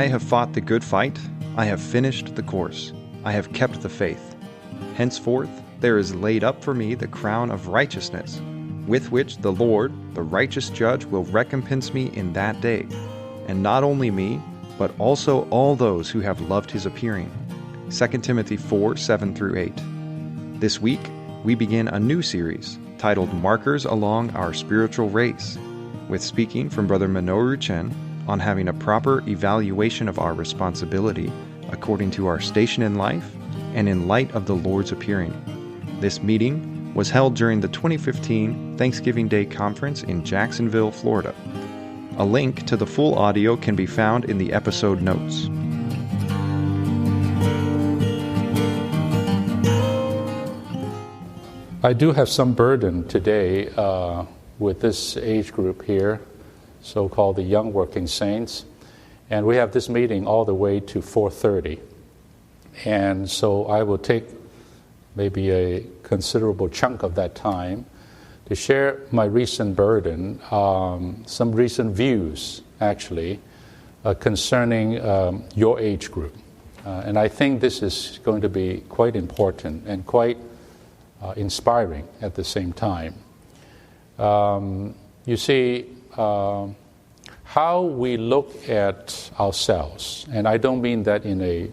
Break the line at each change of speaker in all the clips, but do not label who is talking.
I have fought the good fight, I have finished the course, I have kept the faith. Henceforth there is laid up for me the crown of righteousness, with which the Lord, the righteous judge, will recompense me in that day, and not only me, but also all those who have loved his appearing. 2 Timothy 4:7-8. This week, we begin a new series titled Markers Along Our Spiritual Race, with speaking from Brother Minoru Chen on having a proper evaluation of our responsibility according to our station in life and in light of the Lord's appearing. This meeting was held during the 2015 Thanksgiving Day Conference in Jacksonville, Florida. A link to the full audio can be found in the episode notes.
I do have some burden today with this age group here, so-called the young working saints, and we have this meeting all the way to 4:30. And so I will take maybe a considerable chunk of that time to share my recent burden, some recent views, actually, concerning your age group. And I think this is going to be quite important and quite inspiring at the same time. You see, how we look at ourselves, and I don't mean that in a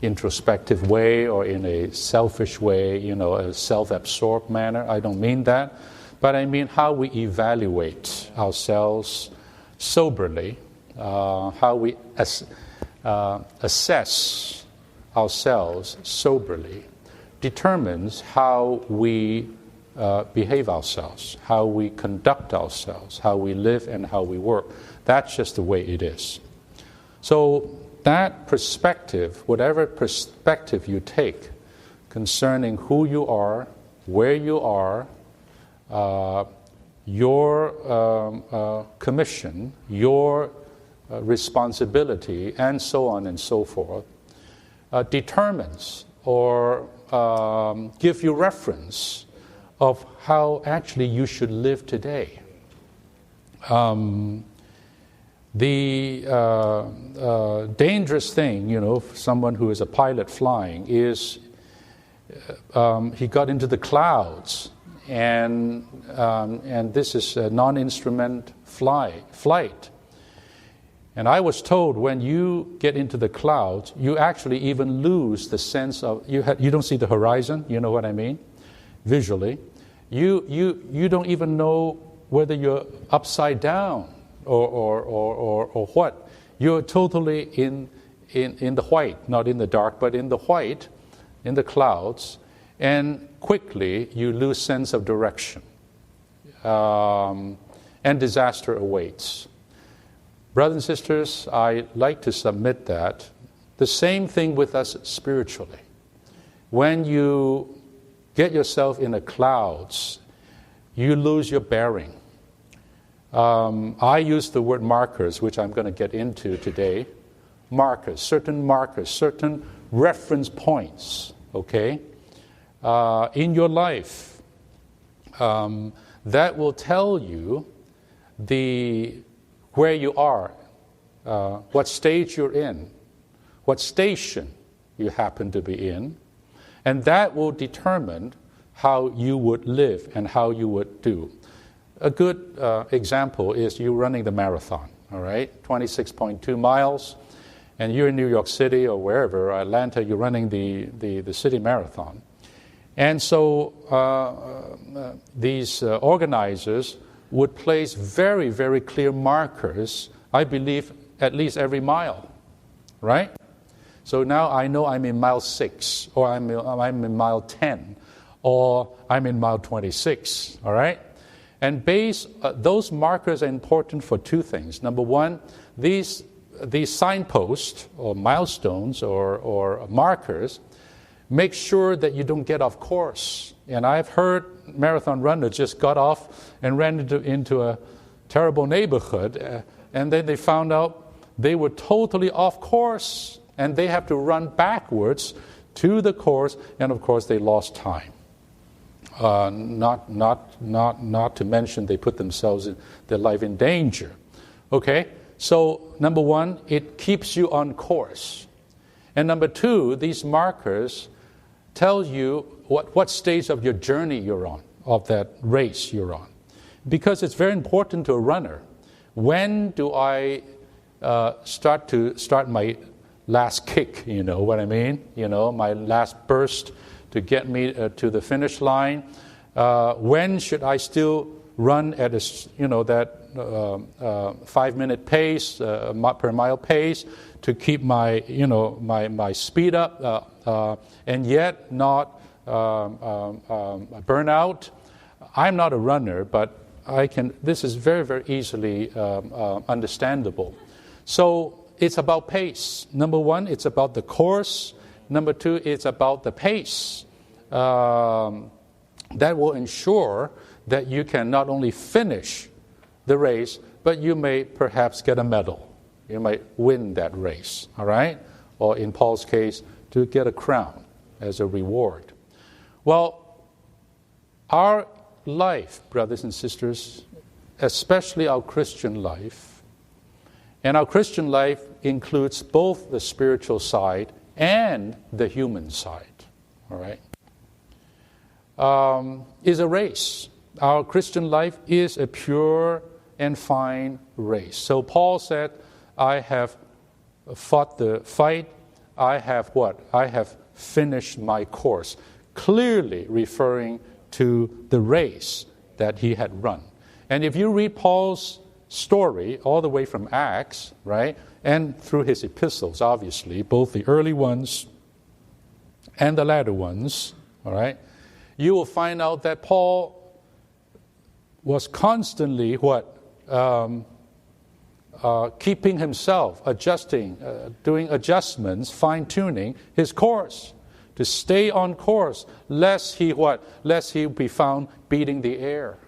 introspective way or in a selfish way, a self-absorbed manner. I don't mean that. But I mean how we evaluate ourselves soberly, how we assess ourselves soberly, determines how we behave ourselves, how we conduct ourselves, how we live and how we work. That's just the way it is. So that perspective, whatever perspective you take concerning who you are, where you are, your commission, your responsibility, and so on and so forth, determines or give you reference of how actually you should live today. The dangerous thing, for someone who is a pilot flying is he got into the clouds, and this is a non-instrument flight. And I was told when you get into the clouds, you actually even lose the sense of you don't see the horizon. You know what I mean? Visually, you don't even know whether you're upside down or what. You're totally in the white, not in the dark, but in the white, in the clouds, and quickly you lose sense of direction, and disaster awaits. Brothers and sisters, I like to submit that the same thing with us spiritually. When you get yourself in the clouds, you lose your bearing. I use the word markers, which I'm going to get into today. Markers, certain reference points, okay, in your life that will tell you where you are, what stage you're in, what station you happen to be in, and that will determine how you would live and how you would do. A good example is you running the marathon, all right, 26.2 miles, and you're in New York City or wherever, Atlanta, you're running the city marathon. And so these organizers would place very, very clear markers, I believe, at least every mile, right? So now I know I'm in mile 6, or I'm in mile 10, or I'm in mile 26, all right? And those markers are important for two things. Number one, these signposts or milestones or markers make sure that you don't get off course. And I've heard marathon runners just got off and ran into a terrible neighborhood, and then they found out they were totally off course, and they have to run backwards to the course, and of course they lost time. Not to mention they put their life in danger. Okay, So, number one, it keeps you on course. And number two, these markers tell you what stage of your journey you're on, of that race you're on. Because it's very important to a runner. When do I start my last kick, you know what I mean? You know, my last burst to get me to the finish line. When should I still run at that 5-minute pace, per mile pace, to keep my my speed up, and yet not burn out? I'm not a runner, but I can. This is very, very easily understandable. So it's about pace. Number one, it's about the course. Number two, it's about the pace. That will ensure that you can not only finish the race, but you may perhaps get a medal. You might win that race, all right? Or in Paul's case, to get a crown as a reward. Well, our life, brothers and sisters, especially our Christian life, and our Christian life includes both the spiritual side and the human side, all right? Is a race. Our Christian life is a pure and fine race. So Paul said, I have fought the fight. I have what? I have finished my course. Clearly referring to the race that he had run. And if you read Paul's story all the way from Acts, right, and through his epistles, obviously, both the early ones and the latter ones, all right, you will find out that Paul was constantly keeping himself, adjusting, doing adjustments, fine-tuning his course to stay on course, lest he be found beating the air,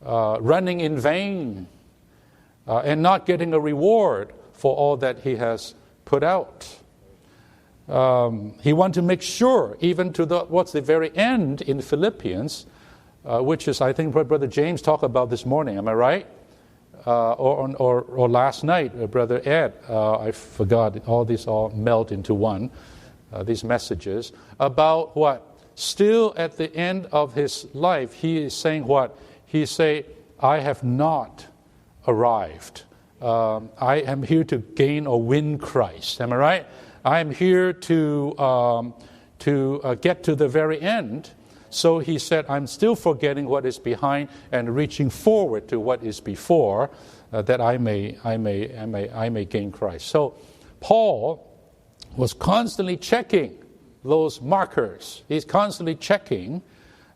running in vain, and not getting a reward for all that he has put out. He wanted to make sure, even to the very end in Philippians, which is, I think, what Brother James talked about this morning. Am I right? Or last night, Brother Ed. I forgot. All these all melt into one. These messages about what? Still at the end of his life, he is saying what? He say, I have not arrived. I am here to gain or win Christ. Am I right? I am here to get to the very end. So he said, I'm still forgetting what is behind and reaching forward to what is before, that I may gain Christ. So Paul was constantly checking those markers. He's constantly checking.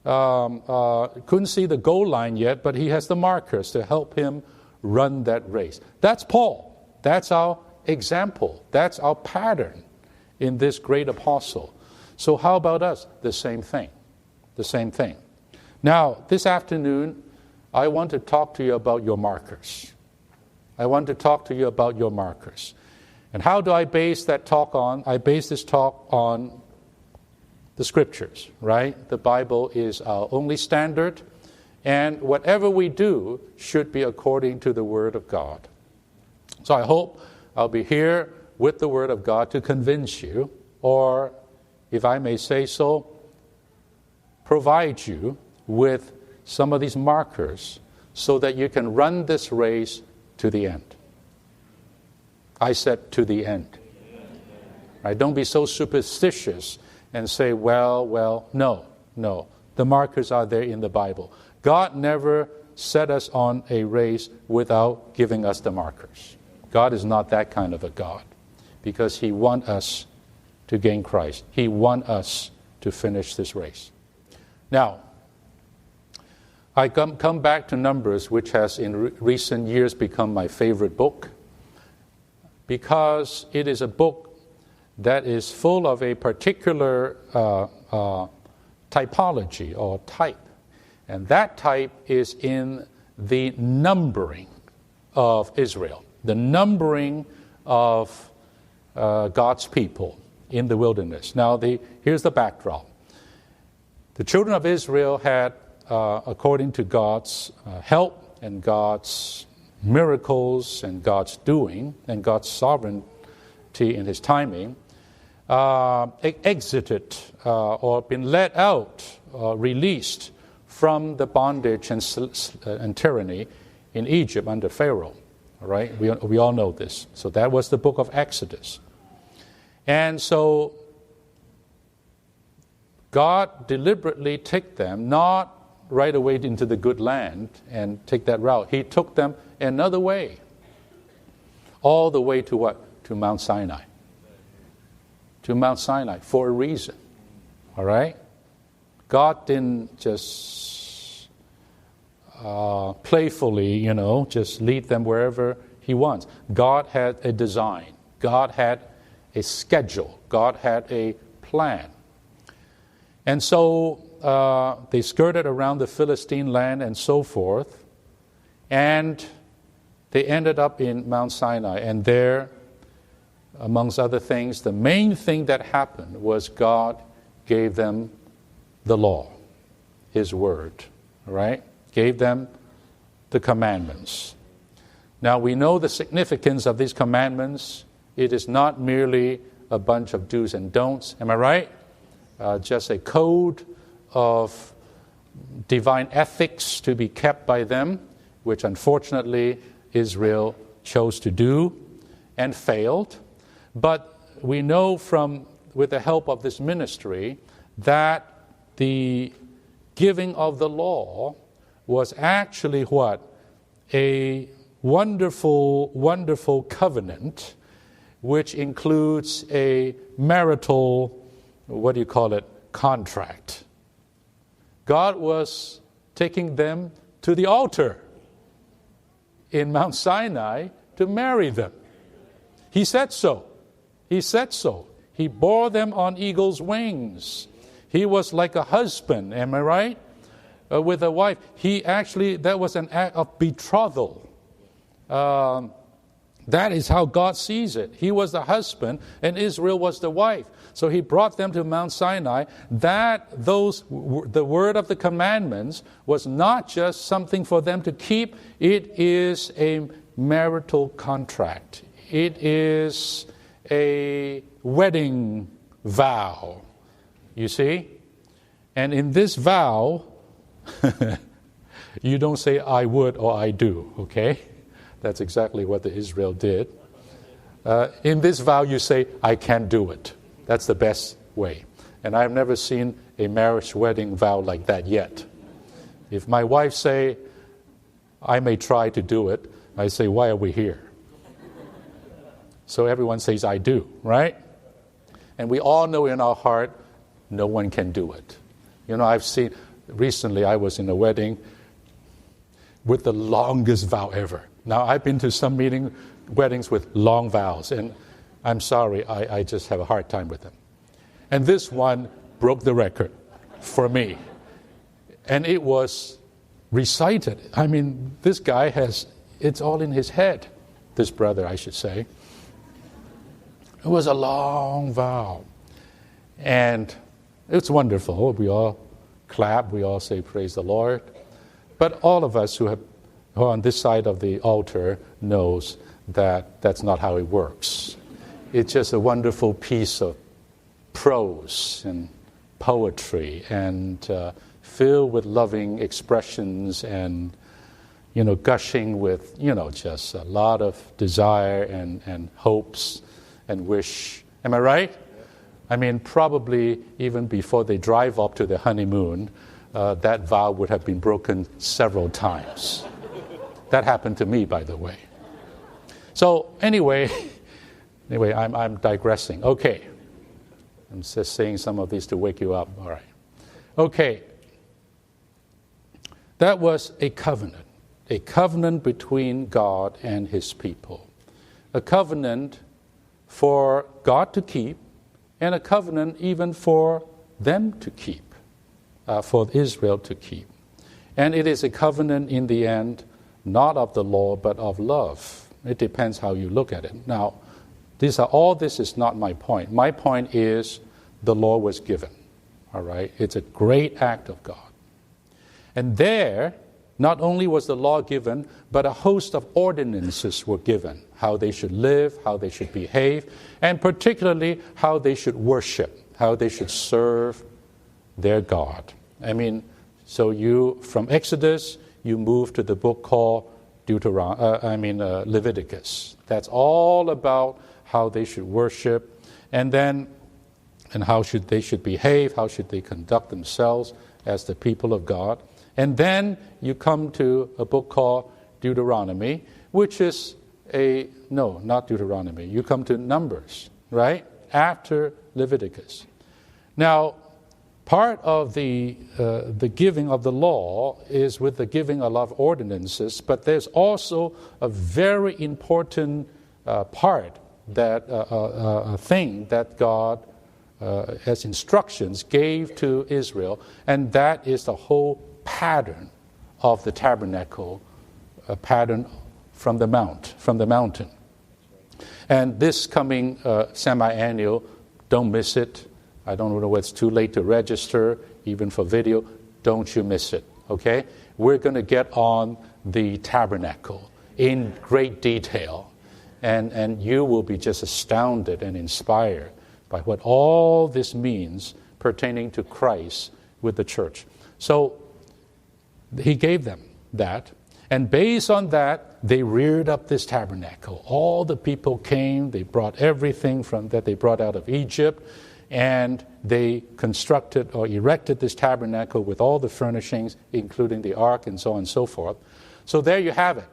Couldn't see the goal line yet, but he has the markers to help him run that race. That's Paul. That's our example. That's our pattern in this great apostle. So how about us? The same thing. The same thing. Now, this afternoon, I want to talk to you about your markers. I want to talk to you about your markers. And how do I base that talk on? I base this talk on the Scriptures, right? The Bible is our only standard, and whatever we do should be according to the Word of God. So I hope I'll be here with the Word of God to convince you, or, if I may say so, provide you with some of these markers so that you can run this race to the end. I said to the end. Right? Don't be so superstitious and say, well, no. The markers are there in the Bible. God never set us on a race without giving us the markers. God is not that kind of a God, because He wants us to gain Christ. He wants us to finish this race. Now, I come back to Numbers, which has in recent years become my favorite book, because it is a book that is full of a particular typology or type. And that type is in the numbering of Israel, the numbering of God's people in the wilderness. Now, here's the backdrop. The children of Israel had, according to God's help and God's miracles and God's doing and God's sovereignty in His timing, exited or been let out, released from the bondage and tyranny in Egypt under Pharaoh. All right, we all know this. So that was the book of Exodus. And so God deliberately took them not right away into the good land and take that route. He took them another way. All the way to what? To Mount Sinai. To Mount Sinai for a reason. All right? God didn't just playfully, just lead them wherever He wants. God had a design. God had a schedule. God had a plan. And so they skirted around the Philistine land and so forth, and they ended up in Mount Sinai. And there, amongst other things, the main thing that happened was God gave them the law, His word, all right? Gave them the commandments. Now, we know the significance of these commandments. It is not merely a bunch of do's and don'ts, am I right? Just a code of divine ethics to be kept by them, which unfortunately Israel chose to do and failed. But we know with the help of this ministry, that the giving of the law was actually what? A wonderful, wonderful covenant, which includes a marital, contract. God was taking them to the altar in Mount Sinai to marry them. He said so. He said so. He bore them on eagle's wings. He was like a husband, am I right? With a wife. That was an act of betrothal. That is how God sees it. He was the husband and Israel was the wife. So He brought them to Mount Sinai. The word of the commandments was not just something for them to keep. It is a marital contract. It is a wedding vow. You see? And in this vow, you don't say I would or I do, okay? That's exactly what the Israel did. In this vow, you say, I can do it. That's the best way. And I've never seen a marriage wedding vow like that yet. If my wife say, I may try to do it, I say, why are we here? So everyone says, I do, right? And we all know in our heart, no one can do it. I've seen, recently I was in a wedding with the longest vow ever. Now, I've been to some weddings with long vows, and I'm sorry, I just have a hard time with them. And this one broke the record for me. And it was recited. I mean, this guy it's all in his head, this brother, I should say. It was a long vow. And it's wonderful. We all clap, we all say, praise the Lord. But all of us who are on this side of the altar knows that that's not how it works. It's just a wonderful piece of prose and poetry and filled with loving expressions and, gushing with, just a lot of desire and hopes and wish. Am I right? I mean, probably even before they drive up to the honeymoon, that vow would have been broken several times. That happened to me, by the way. So anyway, I'm digressing. Okay. I'm just saying some of these to wake you up. All right. Okay. That was a covenant between God and His people. A covenant for God to keep, and a covenant even for them to keep, for Israel to keep. And it is a covenant in the end, not of the law, but of love. It depends how you look at it. Now, all this is not my point. My point is the law was given. All right? It's a great act of God. And there, not only was the law given, but a host of ordinances were given, how they should live, how they should behave, and particularly how they should worship, how they should serve their God. So from Exodus, you move to the book called Leviticus. That's all about how they should worship, and how they should behave, how should they conduct themselves as the people of God. And then you come to a book called Deuteronomy, which is not Deuteronomy. You come to Numbers, right? After Leviticus. Now, part of the giving of the law is with the giving a lot of ordinances, but there's also a very important part a thing that God, as instructions, gave to Israel, and that is the whole pattern of the tabernacle, a pattern from the mountain. And this coming semi-annual, don't miss it. I don't know whether it's too late to register, even for video. Don't you miss it, okay? We're going to get on the tabernacle in great detail. And you will be just astounded and inspired by what all this means pertaining to Christ with the church. So he gave them that. And based on that, they reared up this tabernacle. All the people came. They brought everything that they brought out of Egypt. And they constructed or erected this tabernacle with all the furnishings, including the ark and so on and so forth. So there you have it.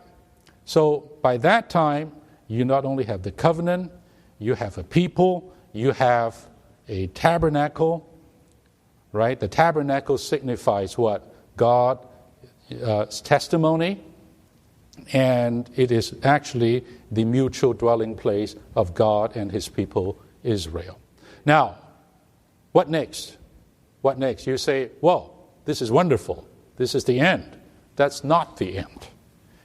So by that time, you not only have the covenant, you have a people, you have a tabernacle, right? The tabernacle signifies what? God's testimony, and it is actually the mutual dwelling place of God and his people, Israel. Now, what next? What next? You say, well, this is wonderful. This is the end. That's not the end.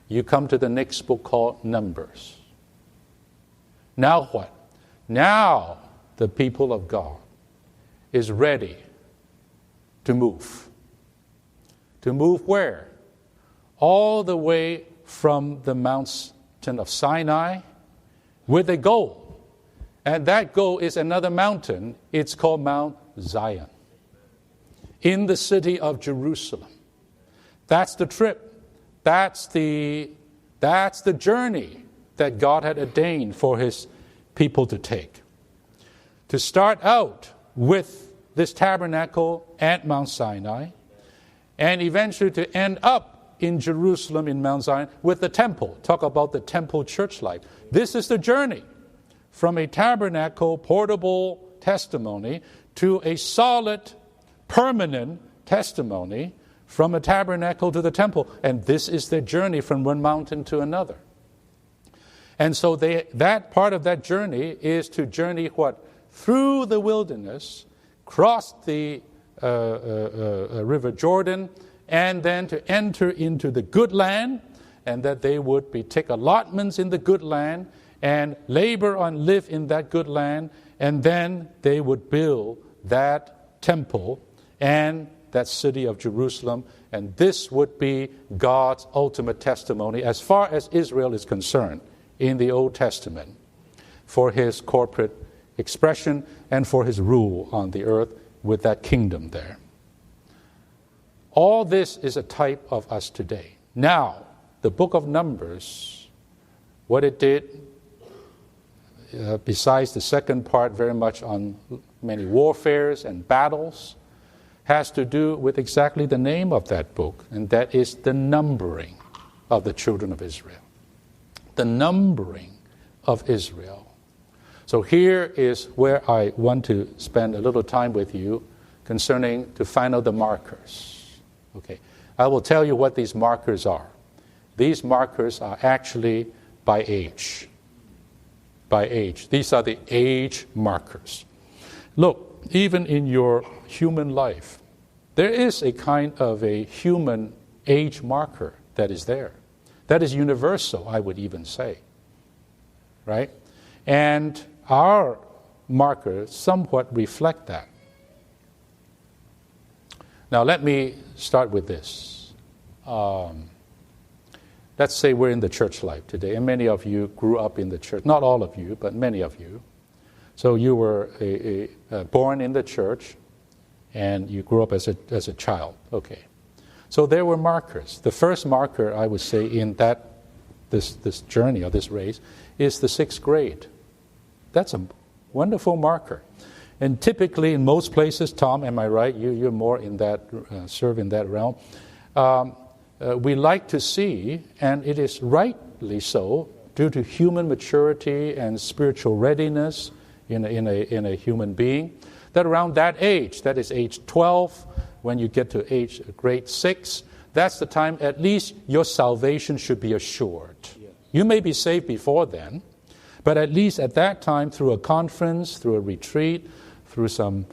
You come to the next book called Numbers. Now what? Now the people of God is ready to move. To move where? All the way from the mountain of Sinai with a goal. And that goal is another mountain. It's called Mount Zion. In the city of Jerusalem. That's the trip. That's the journey that God had ordained for his people to take. To start out with this tabernacle at Mount Sinai, and eventually to end up in Jerusalem in Mount Zion with the temple. Talk about the temple church life. This is the journey from a tabernacle, portable testimony, to a solid, permanent testimony, from a tabernacle to the temple. And this is the journey from one mountain to another. And so that part of that journey is to journey what? Through the wilderness, cross the River Jordan, and then to enter into the good land, and that they would take allotments in the good land and labor and live in that good land, and then they would build that temple and that city of Jerusalem, and this would be God's ultimate testimony as far as Israel is concerned in the Old Testament for his corporate expression and for his rule on the earth with that kingdom there. All this is a type of us today. Now, the book of Numbers, what it did, besides the second part very much on many warfares and battles, has to do with exactly the name of that book, and that is the numbering of the children of Israel. The numbering of Israel. So here is where I want to spend a little time with you concerning to find out the markers. Okay, I will tell you what these markers are. These markers are actually by age. By age. These are the age markers. Look, even in your human life, there is a kind of a human age marker that is there. That is universal, I would even say. Right? And our markers somewhat reflect that. Now let me start with this. let's say we're in the church life today, and many of you grew up in the church. Not all of you, but many of you. So you were born in the church, and you grew up as a child. Okay. So there were markers. The first marker, I would say, in this journey or this race is the 6th grade. That's a wonderful marker. And typically, in most places, Tom, am I right? You're more in that, serve in that realm. We like to see, and it is rightly so, due to human maturity and spiritual readiness in a human being, that around that age, that is age 12, when you get to grade 6, that's the time at least your salvation should be assured. Yes. You may be saved before then, but at least at that time, through a conference, through a retreat, through some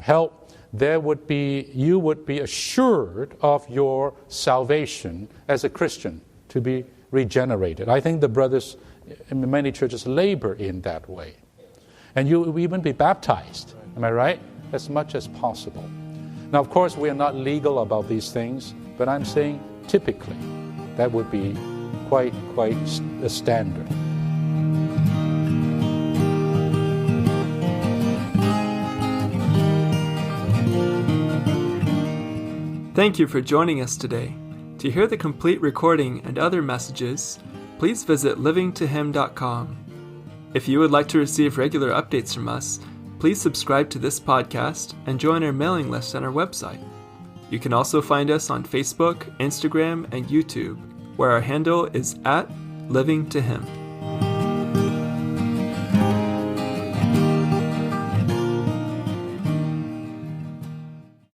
help, you would be assured of your salvation as a Christian, to be regenerated. I think the brothers in many churches labor in that way. And you will even be baptized, am I right? As much as possible. Now, of course, we are not legal about these things, but I'm saying typically that would be quite a standard.
Thank you for joining us today. To hear the complete recording and other messages, please visit livingtohim.com. If you would like to receive regular updates from us, please subscribe to this podcast and join our mailing list on our website. You can also find us on Facebook, Instagram, and YouTube, where our handle is @livingtohim.